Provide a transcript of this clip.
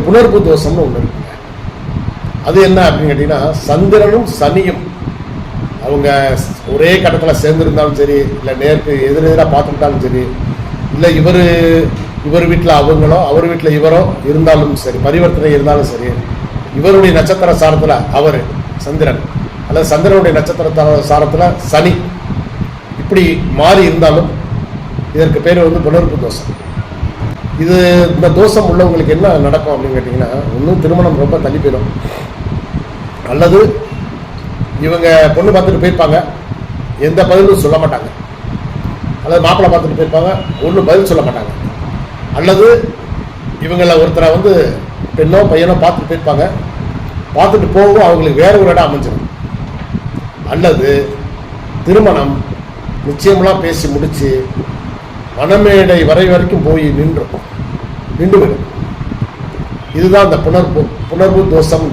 புணர்வு தோஷம்னு ஒன்று இருக்குங்க. அது என்ன அப்படின்னு கேட்டீங்கன்னா, சந்திரனும் சனியும் அவங்க ஒரே கட்டத்தில் சேர்ந்துருந்தாலும் சரி, இல்லை நேருக்கு எதிரெதிராக பார்த்துக்கிட்டாலும் சரி, இல்லை இவர் வீட்டில் அவங்களோ அவர் வீட்டில் இவரோ இருந்தாலும் சரி, பரிவர்த்தனை இருந்தாலும் சரி, இவருடைய நட்சத்திர சாரத்தில் அவர் சந்திரன் அல்லது சந்திரனுடைய நட்சத்திர சாரத்தில் சனி இப்படி மாறி இருந்தாலும் இதற்கு பேர் வந்து புணர்வு தோஷம். இந்த தோஷம் உள்ளவங்களுக்கு என்ன நடக்கும் அப்படின்னு கேட்டிங்கன்னா, இன்னும் திருமணம் ரொம்ப தள்ளி போயிடும், அல்லது இவங்க பொண்ணு பார்த்துட்டு போயிருப்பாங்க, எந்த பதிலும் சொல்ல மாட்டாங்க, அல்லது மாப்பிள்ளை பார்த்துட்டு போயிருப்பாங்க, ஒன்றும் பதில் சொல்ல மாட்டாங்க, அல்லது இவங்களை ஒருத்தரை வந்து பெண்ணோ பையனோ பார்த்துட்டு போயிருப்பாங்க, பார்த்துட்டு போகவும் அவங்களுக்கு வேற ஒரு இடம் அமைஞ்சிடும், அல்லது திருமணம் நிச்சயமெல்லாம் பேசி முடித்து மணமேடை வரைக்கும் போய் நின்று விடும். இதுதான் அந்த புணர்வு தோஷம்.